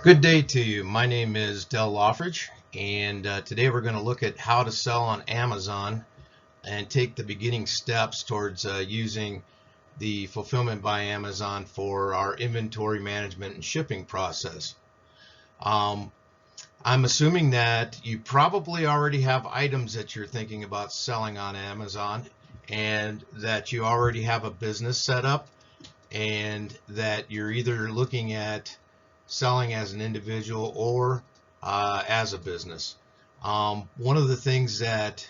Good day to you. My name is Del Loffridge, and today we're going to look at how to sell on Amazon and take the beginning steps towards using the Fulfillment by Amazon for our inventory management and shipping process. I'm assuming that you probably already have items that you're thinking about selling on Amazon, and that you already have a business set up, and that you're either looking at selling as an individual or as a business. One of the things that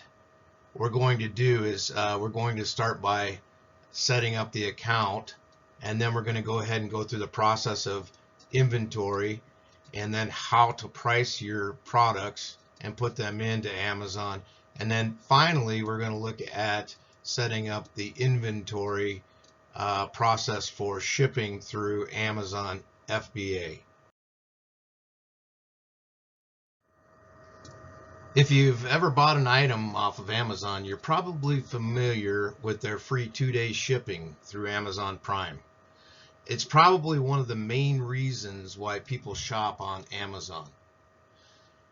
we're going to do is we're going to start by setting up the account, and then we're going to go ahead and go through the process of inventory and then how to price your products and put them into Amazon. And then finally, we're going to look at setting up the inventory process for shipping through Amazon FBA. If you've ever bought an item off of Amazon, you're probably familiar with their free 2-day shipping through Amazon Prime. It's probably one of the main reasons why people shop on Amazon.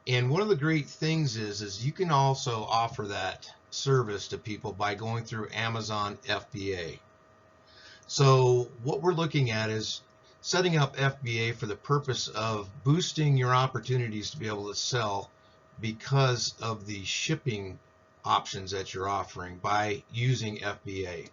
And one of the great things is you can also offer that service to people by going through Amazon FBA. So what we're looking at is setting up FBA for the purpose of boosting your opportunities to be able to sell because of the shipping options that you're offering by using FBA.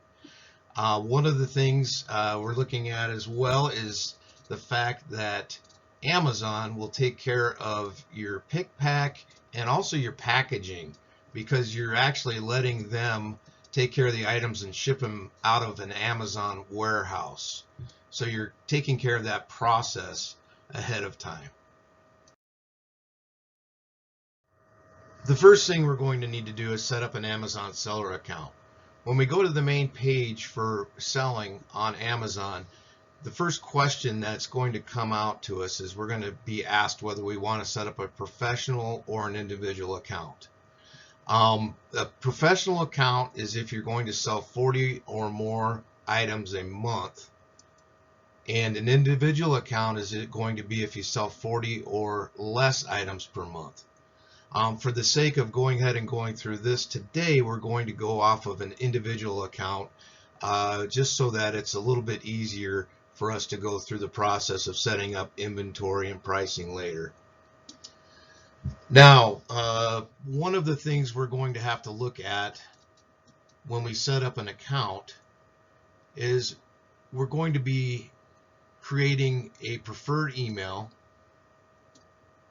One of the things we're looking at as well is the fact that Amazon will take care of your pick, pack, and also your packaging, because you're actually letting them take care of the items and ship them out of an Amazon warehouse. So you're taking care of that process ahead of time. The first thing we're going to need to do is set up an Amazon seller account. When we go to the main page for selling on Amazon, the first question that's going to come out to us is we're going to be asked whether we want to set up a professional or an individual account. A professional account is if you're going to sell 40 or more items a month, and an individual account is going to be if you sell 40 or less items per month. For the sake of going ahead and going through this today, we're going to go off of an individual account just so that it's a little bit easier for us to go through the process of setting up inventory and pricing later. Now, one of the things we're going to have to look at when we set up an account is we're going to be creating a preferred email.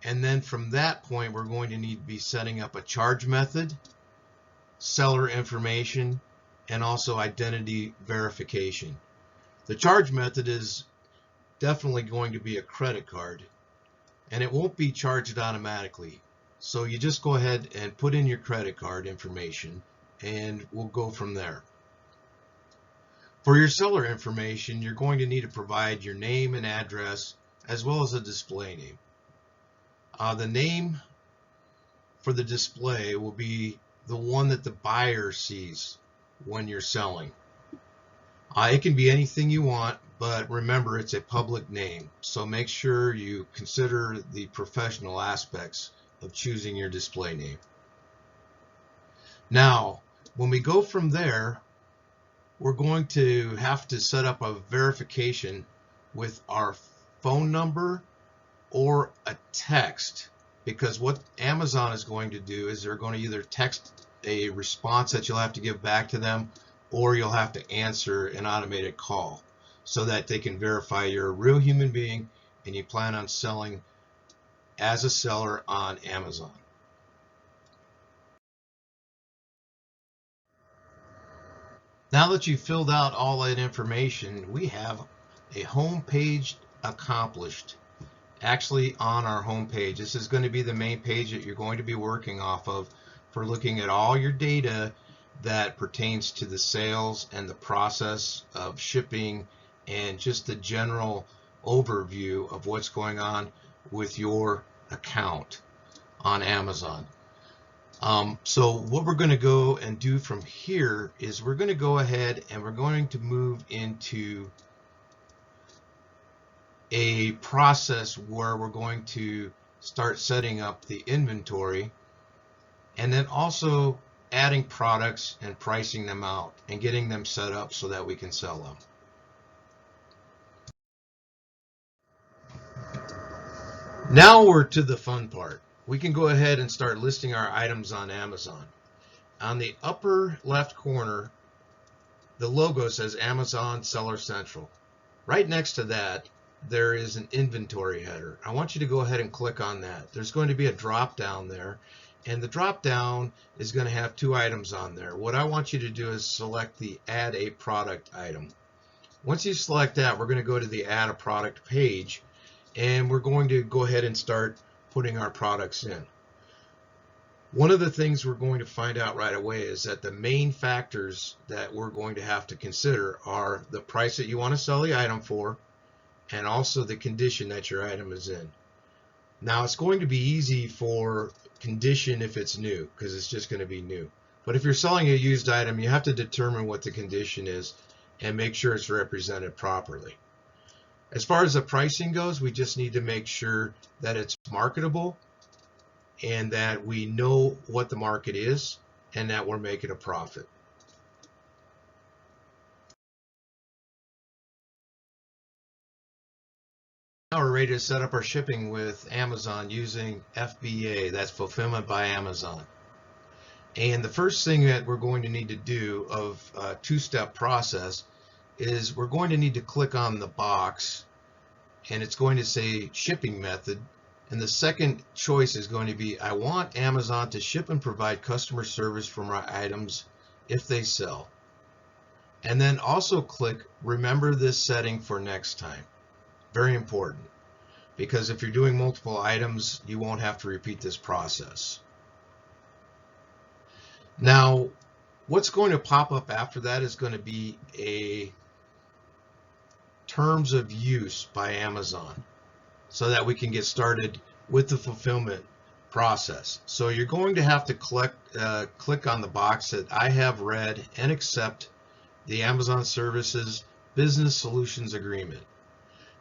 And then from that point, we're going to need to be setting up a charge method, seller information, and also identity verification. The charge method is definitely going to be a credit card, and it won't be charged automatically. So you just go ahead and put in your credit card information, and we'll go from there. For your seller information, you're going to need to provide your name and address, as well as a display name. The name for the display will be the one that the buyer sees when you're selling. It can be anything you want, but remember, it's a public name, so make sure you consider the professional aspects of choosing your display name. Now, when we go from there, we're going to have to set up a verification with our phone number or a text, because what Amazon is going to do is they're going to either text a response that you'll have to give back to them, or you'll have to answer an automated call so that they can verify you're a real human being and you plan on selling as a seller on Amazon. Now that you've filled out all that information, we have a home page accomplished. Actually, on our home page, this is going to be the main page that you're going to be working off of for looking at all your data that pertains to the sales and the process of shipping and just the general overview of what's going on with your account on Amazon. So what we're going to go and do from here is we're going to go ahead and we're going to move into a process where we're going to start setting up the inventory, and then also adding products and pricing them out and getting them set up so that we can sell them. Now we're to the fun part. We can go ahead and start listing our items on Amazon. On the upper left corner, the logo says Amazon Seller Central. Right next to that, there is an inventory header. I want you to go ahead and click on that. There's going to be a drop down there, and the drop down is going to have 2 items on there. What I want you to do is select the Add a Product item. Once you select that, we're going to go to the Add a Product page, and we're going to go ahead and start putting our products in. One of the things we're going to find out right away is that the main factors that we're going to have to consider are the price that you want to sell the item for, and also the condition that your item is in. Now, it's going to be easy for condition if it's new, because it's just going to be new. But if you're selling a used item, you have to determine what the condition is and make sure it's represented properly. As far as the pricing goes, we just need to make sure that it's marketable and that we know what the market is and that we're making a profit. Now we're ready to set up our shipping with Amazon using FBA, that's Fulfillment by Amazon. And the first thing that we're going to need to do of a 2-step process is we're going to need to click on the box, and it's going to say shipping method. And the second choice is going to be, I want Amazon to ship and provide customer service for my items if they sell. And then also click remember this setting for next time. Very important, because if you're doing multiple items, you won't have to repeat this process. Now, what's going to pop up after that is going to be a terms of use by Amazon, so that we can get started with the fulfillment process. So you're going to have to click on the box that I have read and accept the Amazon Services Business Solutions Agreement.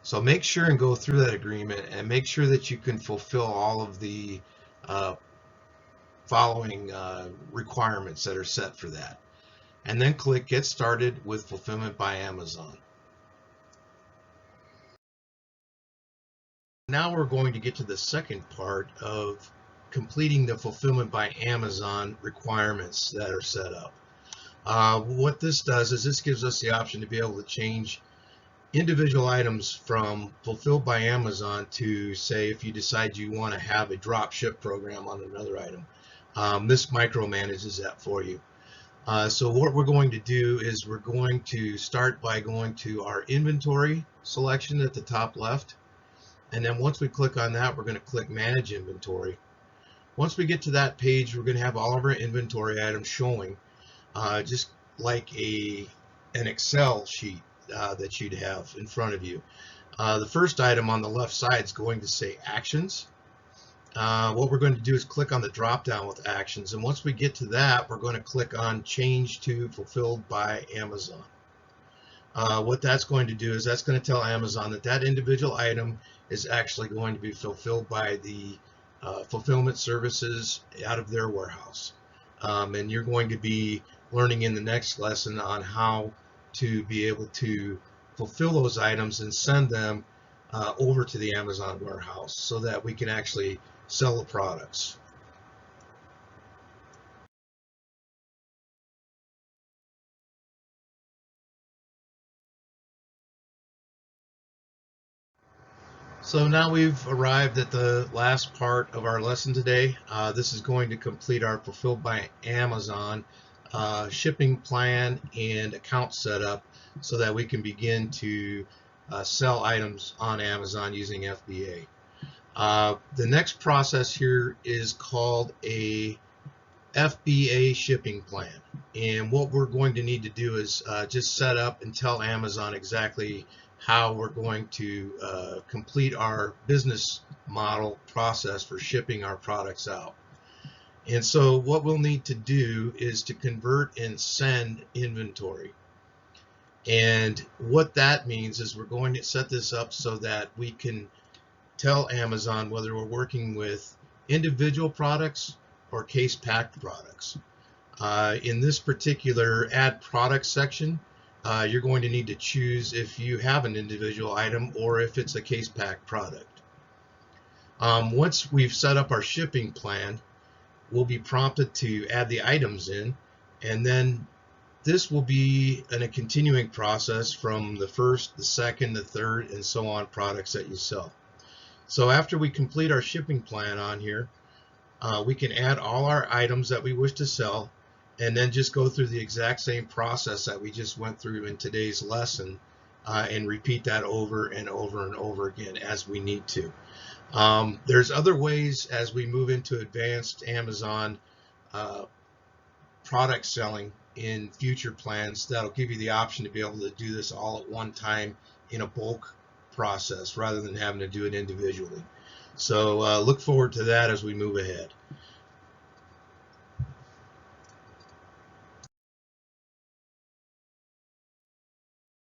So make sure and go through that agreement and make sure that you can fulfill all of the following requirements that are set for that. And then click Get Started with Fulfillment by Amazon. Now we're going to get to the second part of completing the Fulfillment by Amazon requirements that are set up. What this does is this gives us the option to be able to change individual items from Fulfilled by Amazon to, say, if you decide you want to have a drop ship program on another item. This micromanages that for you. So what we're going to do is we're going to start by going to our inventory selection at the top left. And then once we click on that, we're going to click Manage Inventory. Once we get to that page, we're going to have all of our inventory items showing, just like an Excel sheet that you'd have in front of you. The first item on the left side is going to say Actions. What we're going to do is click on the drop down with Actions, and once we get to that, we're going to click on Change to Fulfilled by Amazon. What that's going to do is that's going to tell Amazon that that individual item is actually going to be fulfilled by the fulfillment services out of their warehouse. And you're going to be learning in the next lesson on how to be able to fulfill those items and send them over to the Amazon warehouse so that we can actually sell the products. So now we've arrived at the last part of our lesson today. This is going to complete our Fulfilled by Amazon shipping plan and account setup so that we can begin to sell items on Amazon using FBA. The next process here is called a FBA Shipping Plan. And what we're going to need to do is just set up and tell Amazon exactly how we're going to complete our business model process for shipping our products out. And so what we'll need to do is to convert and send inventory. And what that means is we're going to set this up so that we can tell Amazon whether we're working with individual products or case packed products. In this particular add products section, you're going to need to choose if you have an individual item or if it's a case packed product. Once we've set up our shipping plan, we'll be prompted to add the items in, and then this will be in a continuing process from the first, the second, the third, and so on products that you sell. So after we complete our shipping plan on here, we can add all our items that we wish to sell, and then just go through the exact same process that we just went through in today's lesson, and repeat that over and over and over again as we need to. There's other ways as we move into advanced Amazon product selling in future plans that'll give you the option to be able to do this all at one time in a bulk process rather than having to do it individually. So look forward to that as we move ahead.